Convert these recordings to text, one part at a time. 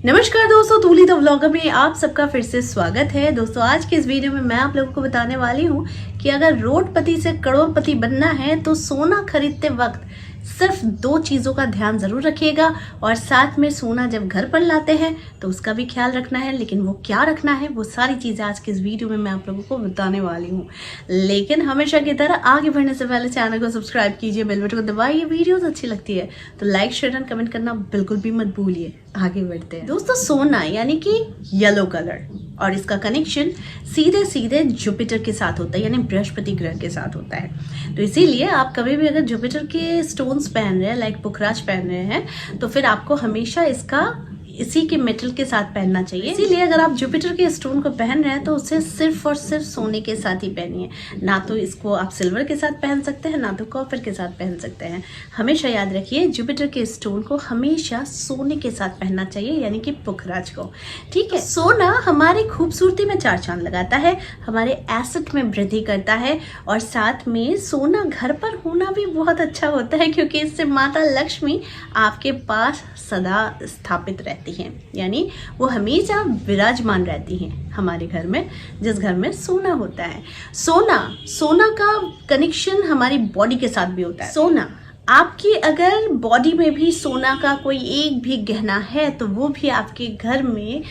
नमस्कार दोस्तों, तूली the vlogger में आप सबका फिर से स्वागत है। दोस्तों आज के इस वीडियो में मैं आप लोगों को बताने वाली हूँ कि अगर रोडपति से करोड़पति बनना है तो सोना खरीदते वक्त सिर्फ 2 चीज़ों का ध्यान ज़रूर रखिएगा और साथ में सोना जब घर पर लाते हैं तो उसका भी ख्याल रखना है। लेकिन वो क्या रखना है, वो सारी चीज़ें आज के इस वीडियो में मैं आप लोगों को बताने वाली हूँ। लेकिन हमेशा की तरह आगे बढ़ने से पहले चैनल को सब्सक्राइब कीजिए, बेल बटन को दबाइए। वीडियोस अच्छी लगती है तो लाइक शेयर एंड कमेंट करना बिल्कुल भी मत भूलिए। आगे बढ़ते हैं दोस्तों। सोना यानी कि येलो कलर और इसका कनेक्शन सीधे सीधे जुपिटर के साथ होता है, यानी बृहस्पति ग्रह के साथ होता है। तो इसीलिए आप कभी भी अगर जुपिटर के स्टोन्स पहन रहे हैं, लाइक पुखराज पहन रहे हैं, तो फिर आपको हमेशा इसका इसी के मेटल के साथ पहनना चाहिए। इसीलिए अगर आप जुपिटर के स्टोन को पहन रहे हैं तो उसे सिर्फ और सिर्फ सोने के साथ ही पहनिए। ना तो इसको आप सिल्वर के साथ पहन सकते हैं, ना तो कॉपर के साथ पहन सकते हैं। हमेशा याद रखिए, जुपिटर के स्टोन को हमेशा सोने के साथ पहनना चाहिए, यानी कि पुखराज को। ठीक है। सोना हमारी खूबसूरती में 4 चांद लगाता है, हमारे एसेट में वृद्धि करता है और साथ में सोना घर पर होना भी बहुत अच्छा होता है, क्योंकि इससे माता लक्ष्मी आपके पास सदा स्थापित रहती हैं, यानी वो हमेशा विराजमान रहती हैं हमारे घर में, जिस घर में सोना होता है। सोना का कनेक्शन हमारी बॉडी के साथ भी होता है। सोना आपकी अगर बॉडी में भी सोना का कोई एक भी गहना है तो वो भी आपके घर में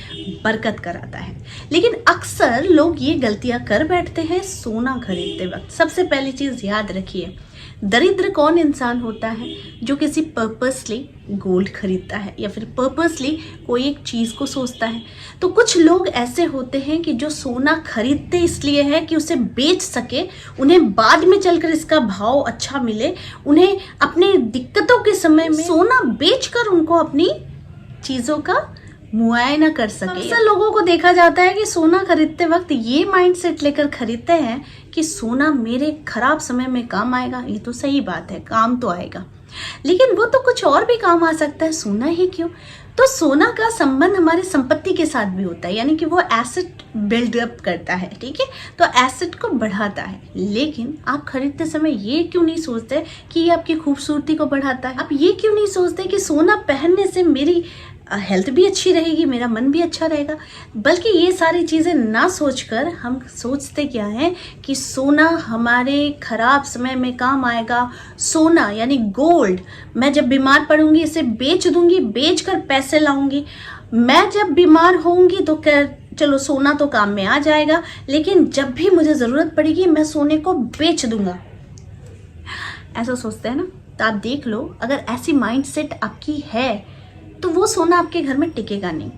बरकत कराता है। लेकिन अक्सर लोग ये गलतियां कर बैठते हैं सोना खरीदते वक्त। सबसे पहली चीज याद रखिए, दरिद्र कौन इंसान होता है जो किसी पर्पसली गोल्ड खरीदता है या फिर पर्पसली कोई एक चीज़ को सोचता है। तो कुछ लोग ऐसे होते हैं कि जो सोना खरीदते इसलिए है कि उसे बेच सके, उन्हें बाद में चलकर इसका भाव अच्छा मिले, उन्हें अपने दिक्कतों के समय में सोना बेचकर उनको अपनी चीज़ों का मुआयना कर सके। अक्सर लोगों को देखा जाता है कि सोना खरीदते वक्त ये माइंडसेट लेकर खरीदते हैं कि सोना मेरे खराब समय में काम आएगा। ये तो सही बात है, काम तो आएगा, लेकिन वो तो कुछ और भी काम आ सकता है, सोना ही क्यों। तो सोना का संबंध हमारी संपत्ति के साथ भी होता है, यानी कि वो एसेट बिल्डअप करता है। ठीक है, तो एसेट को बढ़ाता है। लेकिन आप खरीदते समय ये क्यों नहीं सोचते कि ये आपकी खूबसूरती को बढ़ाता है? आप ये क्यों नहीं सोचते कि सोना पहनने से मेरी हेल्थ भी अच्छी रहेगी, मेरा मन भी अच्छा रहेगा? बल्कि ये सारी चीज़ें ना सोचकर हम सोचते क्या है कि सोना हमारे खराब समय में काम आएगा। सोना यानी गोल्ड, मैं जब बीमार पड़ूंगी इसे बेच दूंगी, बेच कर पैसे लाऊंगी। मैं जब बीमार होऊंगी तो चलो सोना तो काम में आ जाएगा, लेकिन जब भी मुझे ज़रूरत पड़ेगी मैं सोने को बेच दूंगा। ऐसा सोचते हैं ना? तो आप देख लो, अगर ऐसी माइंडसेट आपकी है तो वो सोना आपके घर में टिकेगा नहीं।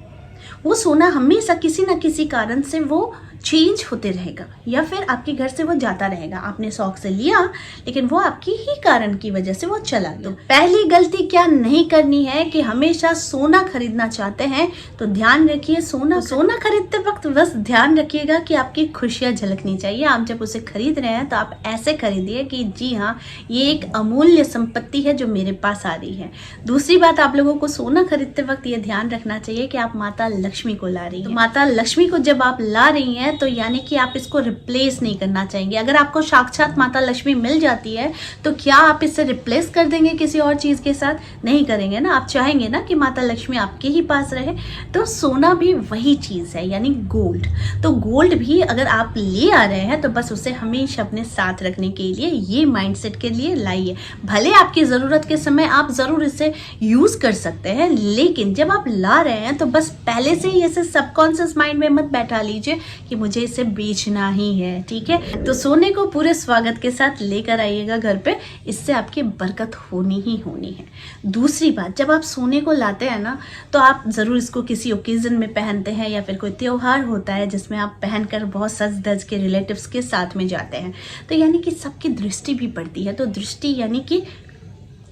वो सोना हमेशा किसी ना किसी कारण से वो चेंज होते रहेगा या फिर आपके घर से वो जाता रहेगा। आपने शौक से लिया, लेकिन वो आपकी ही कारण की वजह से वो चला गया। तो पहली गलती क्या नहीं करनी है कि हमेशा सोना खरीदना चाहते हैं तो ध्यान रखिए, सोना खरीदते वक्त बस ध्यान रखिएगा कि आपकी खुशियां झलकनी चाहिए। आप जब उसे खरीद रहे हैं तो आप ऐसे खरीदिए कि जी हाँ, ये एक अमूल्य संपत्ति है जो मेरे पास आ रही है। दूसरी बात, आप लोगों को सोना खरीदते वक्त ये ध्यान रखना चाहिए कि आप माता लक्ष्मी को ला रही है। तो माता लक्ष्मी को जब आप ला रही हैं तो यानी कि आप इसको रिप्लेस नहीं करना चाहेंगे। अगर आपको साक्षात माता लक्ष्मी मिल जाती है तो क्या आप इसे रिप्लेस कर देंगे किसी और चीज के साथ? नहीं करेंगे ना। आप चाहेंगे ना कि माता लक्ष्मी आपके ही पास रहे। तो सोना भी वही चीज है, यानी गोल्ड। तो गोल्ड भी अगर आप ले आ रहे हैं तो बस उसे हमेशा अपने साथ रखने के लिए ये माइंडसेट के लिए लाइए। भले आपकी जरूरत के समय आप जरूर इसे यूज कर सकते हैं, लेकिन जब आप ला रहे हैं तो बस पहले से ही ऐसे सबकॉन्शियस माइंड में मत बैठा लीजिए कि मुझे इसे बेचना ही है। ठीक है, तो सोने को पूरे स्वागत के साथ लेकर आइएगा घर पे, इससे आपकी बरकत होनी ही होनी है। दूसरी बात, जब आप सोने को लाते हैं ना तो आप जरूर इसको किसी ओकेजन में पहनते हैं या फिर कोई त्योहार होता है जिसमें आप पहनकर बहुत सज धज के रिलेटिव्स के साथ में जाते हैं, तो यानी कि सबकी दृष्टि भी पड़ती है। तो दृष्टि यानी कि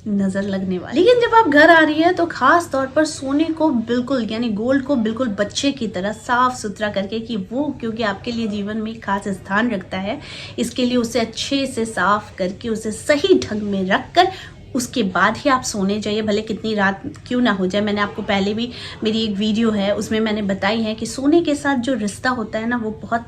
नजर लगने वाली। लेकिन जब आप घर आ रही है तो खास तौर पर सोने को बिल्कुल, यानी गोल्ड को बिल्कुल बच्चे की तरह साफ सुथरा करके, कि वो क्योंकि आपके लिए जीवन में एक खास स्थान रखता है, इसके लिए उसे अच्छे से साफ करके उसे सही ढंग में रख कर उसके बाद ही आप सोने जाइए, भले कितनी रात क्यों ना हो जाए। मैंने आपको पहले भी, मेरी एक वीडियो है उसमें मैंने बताई है कि सोने के साथ जो रिश्ता होता है ना, वो बहुत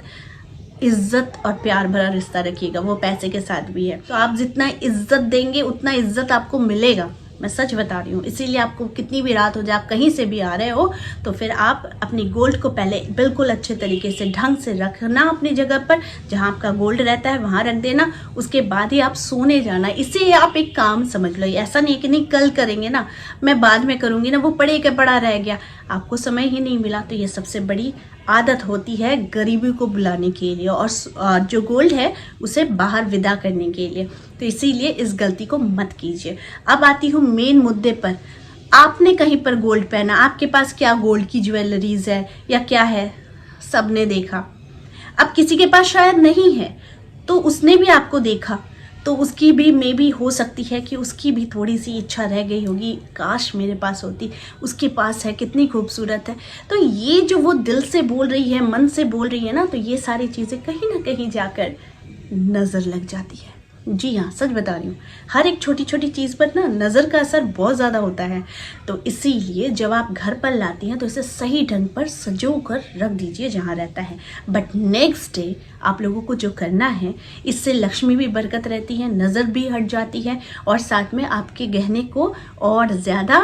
इज्जत और प्यार भरा रिश्ता रखिएगा। वो पैसे के साथ भी है, तो आप जितना इज्जत देंगे उतना इज्जत आपको मिलेगा। मैं सच बता रही हूँ। इसीलिए आपको कितनी भी रात हो जाए, आप कहीं से भी आ रहे हो, तो फिर आप अपनी गोल्ड को पहले बिल्कुल अच्छे तरीके से ढंग से रखना अपनी जगह पर, जहाँ आपका गोल्ड रहता है वहाँ रख देना। उसके बाद ही आप सोने जाना। इसे आप एक काम समझ लो, ऐसा नहीं कि नहीं कल करेंगे ना, मैं बाद में करूँगी ना, वो पड़े के पड़ा रह गया, आपको समय ही नहीं मिला। तो ये सबसे बड़ी आदत होती है गरीबी को बुलाने के लिए और जो गोल्ड है उसे बाहर विदा करने के लिए। तो इसीलिए इस गलती को मत कीजिए। अब आती हूँ मेन मुद्दे पर। आपने कहीं पर गोल्ड पहना, आपके पास क्या गोल्ड की ज्वेलरीज है या क्या है, सबने देखा। अब किसी के पास शायद नहीं है, तो उसने भी आपको देखा, तो उसकी भी मे बी हो सकती है कि उसकी भी थोड़ी सी इच्छा रह गई होगी, काश मेरे पास होती, उसके पास है, कितनी खूबसूरत है। तो ये जो वो दिल से बोल रही है, मन से बोल रही है ना, तो ये सारी चीज़ें कहीं ना कहीं जाकर नज़र लग जाती है। जी हाँ, सच बता रही हूँ, हर एक छोटी छोटी चीज़ पर ना नज़र का असर बहुत ज़्यादा होता है। तो इसीलिए जब आप घर पर लाती हैं तो इसे सही ढंग पर सजो कर रख दीजिए जहाँ रहता है। बट नेक्स्ट डे आप लोगों को जो करना है, इससे लक्ष्मी भी बरकत रहती है, नज़र भी हट जाती है और साथ में आपके गहने को और ज़्यादा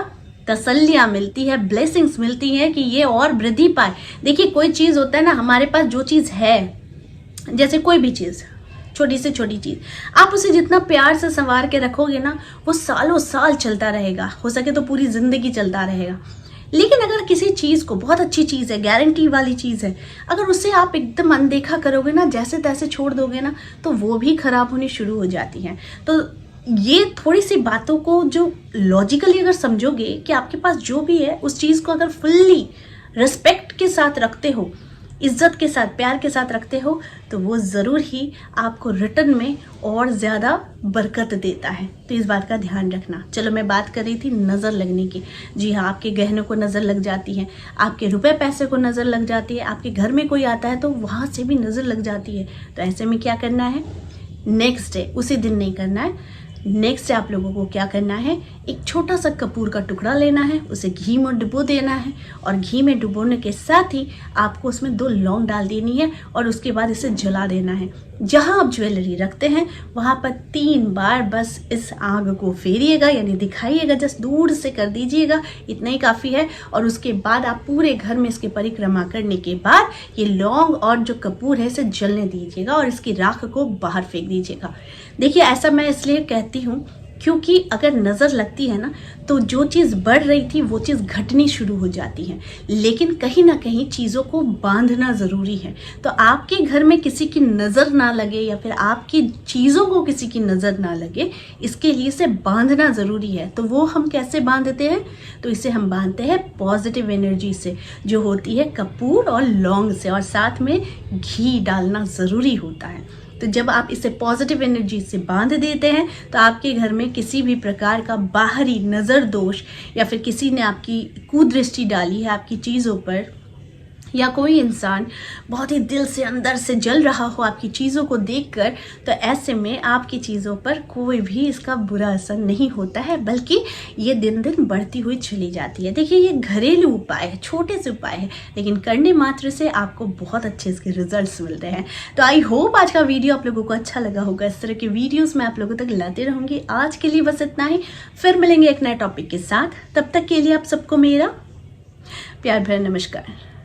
तसल्लियाँ मिलती है, ब्लेसिंग्स मिलती हैं कि ये और वृद्धि पाए। देखिए, कोई चीज़ होता है ना, हमारे पास जो चीज़ है, जैसे कोई भी चीज़, छोटी से छोटी चीज़, आप उसे जितना प्यार से संवार के रखोगे ना, वो सालों साल चलता रहेगा, हो सके तो पूरी ज़िंदगी चलता रहेगा। लेकिन अगर किसी चीज़ को, बहुत अच्छी चीज़ है, गारंटी वाली चीज़ है, अगर उसे आप एकदम अनदेखा करोगे ना, जैसे तैसे छोड़ दोगे ना, तो वो भी ख़राब होनी शुरू हो जाती हैं। तो ये थोड़ी सी बातों को जो लॉजिकली अगर समझोगे कि आपके पास जो भी है उस चीज़ को अगर फुल्ली रिस्पेक्ट के साथ रखते हो, इज्जत के साथ, प्यार के साथ रखते हो, तो वो ज़रूर ही आपको रिटर्न में और ज़्यादा बरकत देता है। तो इस बात का ध्यान रखना। चलो, मैं बात कर रही थी नज़र लगने की। जी हाँ, आपके गहनों को नज़र लग जाती है, आपके रुपए पैसे को नज़र लग जाती है, आपके घर में कोई आता है तो वहाँ से भी नज़र लग जाती है। तो ऐसे में क्या करना है, नेक्स्ट डे, उसी दिन नहीं करना है, नेक्स्ट आप लोगों को क्या करना है, एक छोटा सा कपूर का टुकड़ा लेना है, उसे घी में डुबो देना है और घी में डुबोने के साथ ही आपको उसमें 2 लौंग डाल देनी है और उसके बाद इसे जला देना है। जहां आप ज्वेलरी रखते हैं वहां पर 3 बार बस इस आग को फेरिएगा, यानी दिखाइएगा, जस्ट दूर से कर दीजिएगा, इतना ही काफ़ी है। और उसके बाद आप पूरे घर में इसकी परिक्रमा करने के बाद ये लौंग और जो कपूर है इसे जलने दीजिएगा और इसकी राख को बाहर फेंक दीजिएगा। देखिए, ऐसा मैं इसलिए कहती हूँ क्योंकि अगर नज़र लगती है ना, तो जो चीज़ बढ़ रही थी वो चीज़ घटनी शुरू हो जाती है। लेकिन कहीं ना कहीं चीज़ों को बांधना ज़रूरी है। तो आपके घर में किसी की नज़र ना लगे या फिर आपकी चीज़ों को किसी की नज़र ना लगे, इसके लिए इसे बांधना ज़रूरी है। तो वो हम कैसे बांधते हैं, तो इसे हम बांधते हैं पॉजिटिव एनर्जी से, जो होती है कपूर और लौंग से, और साथ में घी डालना ज़रूरी होता है। तो जब आप इसे पॉजिटिव एनर्जी से बांध देते हैं तो आपके घर में किसी भी प्रकार का बाहरी नज़र दोष या फिर किसी ने आपकी कुदृष्टि डाली है आपकी चीज़ों पर, या कोई इंसान बहुत ही दिल से अंदर से जल रहा हो आपकी चीज़ों को देखकर, तो ऐसे में आपकी चीज़ों पर कोई भी इसका बुरा असर नहीं होता है, बल्कि ये दिन दिन बढ़ती हुई चली जाती है। देखिए, ये घरेलू उपाय है, छोटे से उपाय है, लेकिन करने मात्र से आपको बहुत अच्छे इसके रिजल्ट्स मिल रहे हैं। तो आई होप आज का वीडियो आप लोगों को अच्छा लगा होगा। इस तरह के वीडियोस मैं आप लोगों तक लाते रहूँगी। आज के लिए बस इतना ही, फिर मिलेंगे एक नए टॉपिक के साथ। तब तक के लिए आप सबको मेरा प्यार भरा नमस्कार।